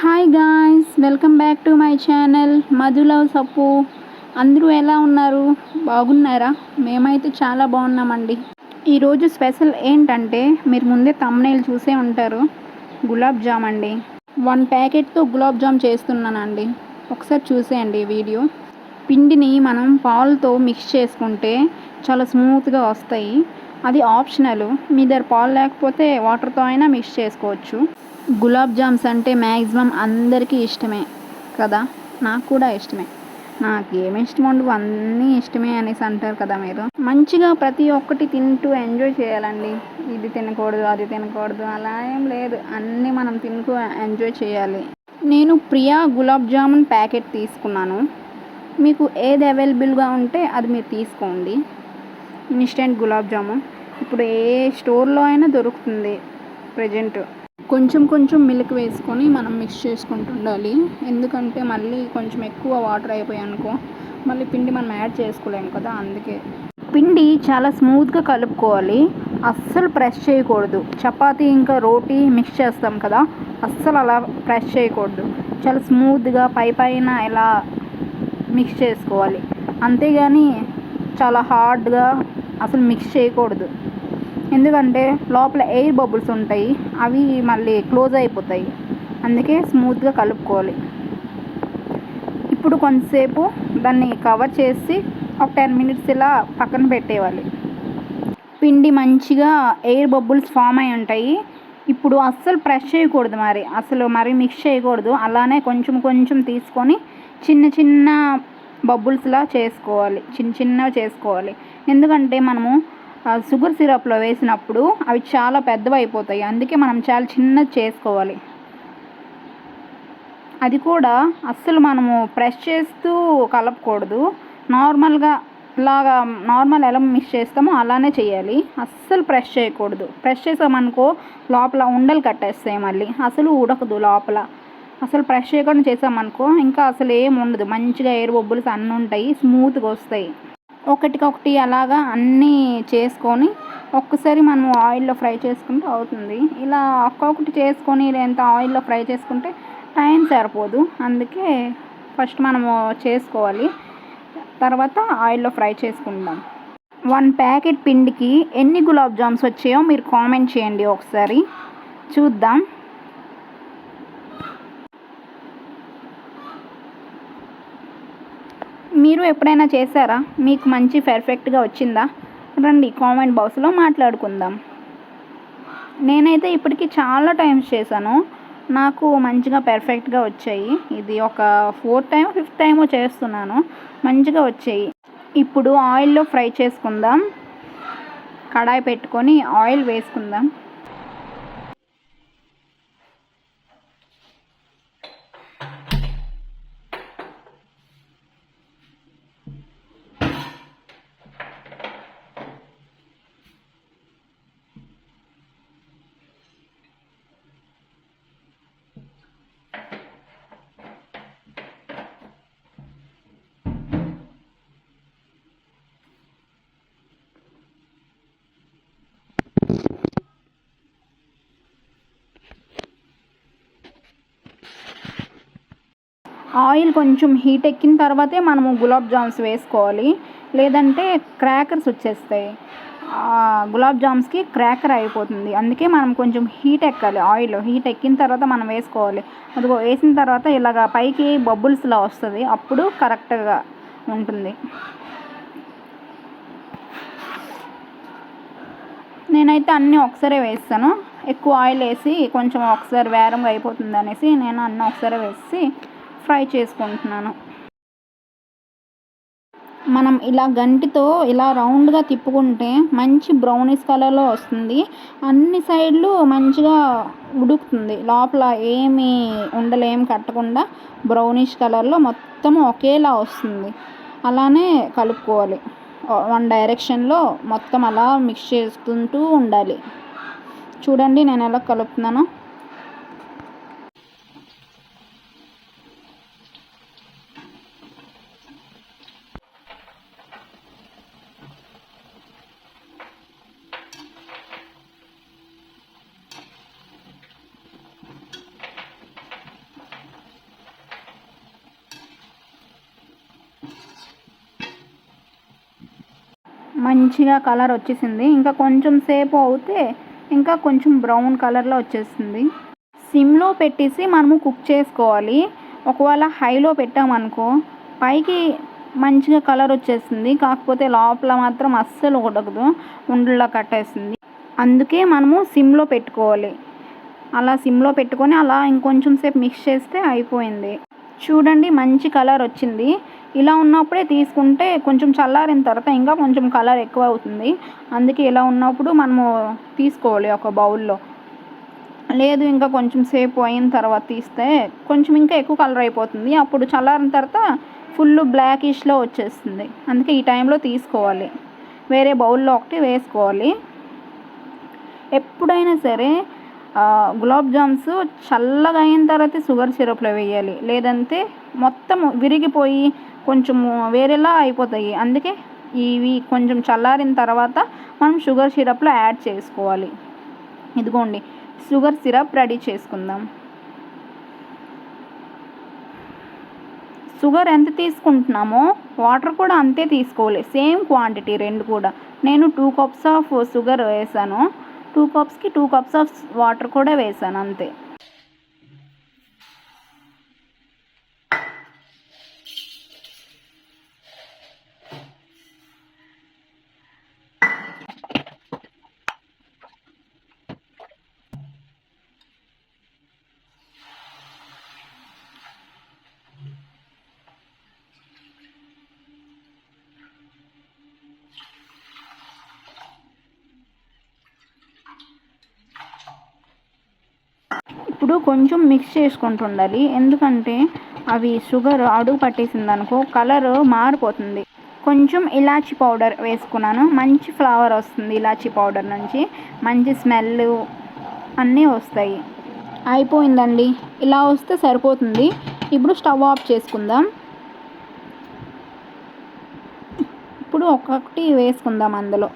Hi guys, welcome back to my channel Madhu love సప్పు. అందరూ ఎలా ఉన్నారు? బాగున్నారా? మేమైతే చాలా బాగున్నామండి. ఈరోజు స్పెషల్ ఏంటంటే మీరు ముందే థంబ్నెయిల్ చూసే ఉంటారు. గులాబ్ జామ్ అండి. 1 ప్యాకెట్తో గులాబ్ జామ్ చేస్తున్నానండి. ఒకసారి చూసేయండి వీడియో. పిండిని మనం పాలతో మిక్స్ చేసుకుంటే చాలా స్మూత్గా వస్తాయి. అది ఆప్షనల్. మీ దగ్గర పాలు లేకపోతే వాటర్తో అయినా మిక్స్ చేసుకోవచ్చు. గులాబ్ జామ్స్ అంటే మ్యాక్సిమం అందరికీ ఇష్టమే కదా. నాకు కూడా ఇష్టమే. నాకు ఏమి ఇష్టం ఉండవు, అన్నీ ఇష్టమే అనేసి అంటారు కదా మీరు. మంచిగా ప్రతి ఒక్కటి తింటూ ఎంజాయ్ చేయాలండి. ఇది తినకూడదు, అది తినకూడదు అలా ఏం లేదు. అన్నీ మనం తింటూ ఎంజాయ్ చేయాలి. నేను ప్రియా గులాబ్ జామున్ ప్యాకెట్ తీసుకున్నాను. మీకు ఏది అవైలబుల్గా ఉంటే అది మీరు తీసుకోండి. ఇన్స్టెంట్ గులాబ్ జామున్ ఇప్పుడు ఏ స్టోర్లో అయినా దొరుకుతుంది ప్రజెంట్. కొంచెం మిల్క్ వేసుకొని మనం మిక్స్ చేసుకుంటూ ఉండాలి. ఎందుకంటే మళ్ళీ కొంచెం ఎక్కువ వాటర్ అయిపోయాయి అనుకో మళ్ళీ పిండి మనం యాడ్ చేసుకోలేము కదా. అందుకే పిండి చాలా స్మూత్గా కలుపుకోవాలి. అస్సలు ప్రెస్ చేయకూడదు. చపాతీ ఇంకా రోటీ మిక్స్ చేస్తాం కదా, అస్సలు అలా ప్రెస్ చేయకూడదు. చాలా స్మూత్గా పైన ఇలా మిక్స్ చేసుకోవాలి. అంతేగాని చాలా హార్డ్గా అసలు మిక్స్ చేయకూడదు. ఎందుకంటే లోపల ఎయిర్ బబుల్స్ ఉంటాయి, అవి మళ్ళీ క్లోజ్ అయిపోతాయి. అందుకే స్మూత్గా కలుపుకోవాలి. ఇప్పుడు కొంతసేపు దాన్ని కవర్ చేసి ఒక 10 మినిట్స్ ఇలా పక్కన పెట్టేయాలి. పిండి మంచిగా ఎయిర్ బబుల్స్ ఫామ్ అయి ఉంటాయి. ఇప్పుడు అస్సలు ప్రెస్ చేయకూడదు, మరి మిక్స్ చేయకూడదు. అలానే కొంచెం తీసుకొని చిన్న బబుల్స్లా చేసుకోవాలి. చిన్నగా చేసుకోవాలి. ఎందుకంటే మనము షుగర్ సిరప్లో వేసినప్పుడు అవి చాలా పెద్దవి అయిపోతాయి. అందుకే మనం చాలా చిన్నది చేసుకోవాలి. అది కూడా అస్సలు మనము ప్రెస్ చేస్తూ కలపకూడదు. నార్మల్గా నార్మల్ ఎలా మిక్స్ చేస్తామో అలానే చేయాలి. అస్సలు ప్రెస్ చేయకూడదు. ప్రెస్ చేసామనుకో లోపల ఉండలు కట్టేస్తాయి, మళ్ళీ అసలు ఉడకదు లోపల. అసలు ప్రెస్ చేయకుండా చేసామనుకో ఇంకా అసలు ఏం ఉండదు. మంచిగా ఎయిర్ బబుల్స్ అన్నీ ఉంటాయి, స్మూత్గా వస్తాయి. ఒకటికొకటి అలాగా అన్నీ చేసుకొని ఒక్కసారి మనం ఆయిల్లో ఫ్రై చేసుకుంటే అవుతుంది. ఇలా ఒక్కొక్కటి చేసుకొని ఎంత ఆయిల్లో ఫ్రై చేసుకుంటే టైం సరిపోదు. అందుకే ఫస్ట్ మనము చేసుకోవాలి, తర్వాత ఆయిల్లో ఫ్రై చేసుకుందాం. 1 ప్యాకెట్ పిండికి ఎన్ని గులాబ్ జామ్స్ వచ్చాయో మీరు కామెంట్ చేయండి, ఒకసారి చూద్దాం. మీరు ఎప్పుడైనా చేశారా? మీకు మంచి పర్ఫెక్ట్గా వచ్చిందా? రండి కామెంట్ బాక్స్లో మాట్లాడుకుందాం. నేనైతే ఇప్పటికీ చాలా టైమ్స్ చేశాను, నాకు మంచిగా పర్ఫెక్ట్గా వచ్చాయి. ఇది ఒక 4th టైం 5th టైమో చేస్తున్నాను, మంచిగా వచ్చాయి. ఇప్పుడు ఆయిల్లో ఫ్రై చేసుకుందాం. కడాయి పెట్టుకొని ఆయిల్ వేసుకుందాం. ఆయిల్ కొంచెం హీట్ ఎక్కిన తర్వాతే మనము గులాబ్ జామ్స్ వేసుకోవాలి, లేదంటే క్రాకర్స్ వచ్చేస్తాయి. గులాబ్ జామ్స్కి క్రాకర్ అయిపోతుంది. అందుకే మనం కొంచెం హీట్ ఎక్కాలి. ఆయిల్ హీట్ ఎక్కిన తర్వాత మనం వేసుకోవాలి. అదిగో వేసిన తర్వాత ఇలాగ పైకి బబుల్స్లా వస్తుంది, అప్పుడు కరెక్ట్గా ఉంటుంది. నేనైతే అన్నీ ఒకసారి వేస్తాను. ఎక్కువ ఆయిల్ వేసి కొంచెం ఒకసారి వేరంగా అయిపోతుంది అనేసి నేను అన్నీ ఒకసారి వేసి ఫ్రై చేసుకుంటున్నాను. మనం ఇలా గంటితో ఇలా రౌండ్గా తిప్పుకుంటే మంచి బ్రౌనిష్ కలర్లో వస్తుంది. అన్ని సైడ్లు మంచిగా ఉడుకుతుంది. లోపల ఏమి ఉండలేం కట్టకుండా బ్రౌనిష్ కలర్లో మొత్తం ఒకేలా వస్తుంది. అలానే కలుపుకోవాలి. 1 డైరెక్షన్లో మొత్తం అలా మిక్స్ చేసుకుంటూ ఉండాలి. చూడండి నేను ఎలా కలుపుతున్నానో. మంచిగా కలర్ వచ్చేసింది. ఇంకా కొంచెం సేపు అవుతే ఇంకా కొంచెం బ్రౌన్ కలర్లో వచ్చేస్తుంది. సిమ్లో పెట్టేసి మనము కుక్ చేసుకోవాలి. ఒకవేళ హైలో పెట్టామనుకో పైకి మంచిగా కలర్ వచ్చేస్తుంది, కాకపోతే లోపల మాత్రం అస్సలు ఉడకదు, ఉండలా కట్టేస్తుంది. అందుకే మనము సిమ్లో పెట్టుకోవాలి. అలా సిమ్లో పెట్టుకొని అలా ఇంకొంచెం సేపు మిక్స్ చేస్తే అయిపోయింది. చూడండి మంచి కలర్ వచ్చింది. ఇలా ఉన్నప్పుడే తీసుకుంటే కొంచెం చల్లారిన తర్వాత ఇంకా కొంచెం కలర్ ఎక్కువ అవుతుంది. అందుకే ఇలా ఉన్నప్పుడు మనము తీసుకోవాలి ఒక బౌల్లో. లేదు ఇంకా కొంచెం సేపు అయిన తర్వాత తీస్తే కొంచెం ఇంకా ఎక్కువ కలర్ అయిపోతుంది. అప్పుడు చల్లారిన తర్వాత ఫుల్ బ్లాకిష్లో వచ్చేస్తుంది. అందుకే ఈ టైంలో తీసుకోవాలి, వేరే బౌల్లో ఒకటి వేసుకోవాలి. ఎప్పుడైనా సరే గులాబ్ జామ్స్ చల్లగా అయిన తర్వాత షుగర్ సిరప్లో వేయాలి, లేదంటే మొత్తం విరిగిపోయి కొంచెం వేరేలా అయిపోతాయి. అందుకే ఇవి కొంచెం చల్లారిన తర్వాత మనం షుగర్ సిరప్లో యాడ్ చేసుకోవాలి. ఇదిగోండి షుగర్ సిరప్ రెడీ చేసుకుందాం. షుగర్ ఎంత తీసుకుంటున్నామో వాటర్ కూడా అంతే తీసుకోవాలి, సేమ్ క్వాంటిటీ రెండు కూడా. నేను 2 cups ఆఫ్ షుగర్ వేసాను, 2 cupsకి 2 cups ఆఫ్ వాటర్ కూడా వేసాను అంతే. ఇప్పుడు కొంచెం మిక్స్ చేసుకుంటూ ఉండాలి, ఎందుకంటే అవి షుగర్ అడుగు పట్టేసింది అనుకో కలర్ మారిపోతుంది. కొంచెం ఇలాచీ పౌడర్ వేసుకున్నాను, మంచి ఫ్లేవర్ వస్తుంది ఇలాచీ పౌడర్ నుంచి, మంచి స్మెల్ అన్నీ వస్తాయి. అయిపోయిందండి, ఇలా వస్తే సరిపోతుంది. ఇప్పుడు స్టవ్ ఆఫ్ చేసుకుందాం. ఇప్పుడు ఒక్కొక్కటి వేసుకుందాం, అందులో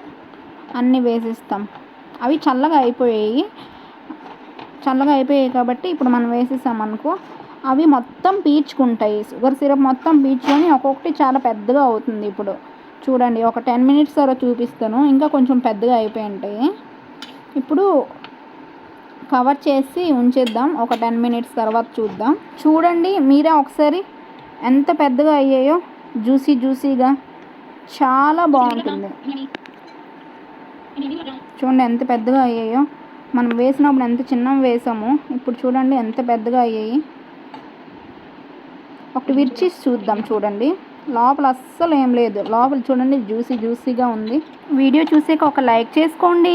అన్నీ వేసిస్తాం. అవి చల్లగా అయిపోయాయి కాబట్టి ఇప్పుడు మనం వేసేసామనుకో అవి మొత్తం పీల్చుకుంటాయి. షుగర్ సిరప్ మొత్తం పీల్చుకొని ఒక్కొక్కటి చాలా పెద్దగా అవుతుంది. ఇప్పుడు చూడండి ఒక 10 minutes తర్వాత చూపిస్తాను, ఇంకా కొంచెం పెద్దగా అయిపోయి ఉంటాయి. ఇప్పుడు కవర్ చేసి ఉంచేద్దాం, ఒక 10 minutes తర్వాత చూద్దాం. చూడండి మీరే ఒకసారి ఎంత పెద్దగా అయ్యాయో, జ్యూసీగా చాలా బాగుంటుంది. చూడండి ఎంత పెద్దగా అయ్యాయో, మనం వేసినప్పుడు ఎంత చిన్నవి వేసామో ఇప్పుడు చూడండి ఎంత పెద్దగా అయ్యాయి. ఒకటి విరిచి చూద్దాం. చూడండి లోపల అస్సలు ఏం లేదు, లోపల చూడండి జ్యూసీగా ఉంది. వీడియో చూసాక ఒక లైక్ చేసుకోండి.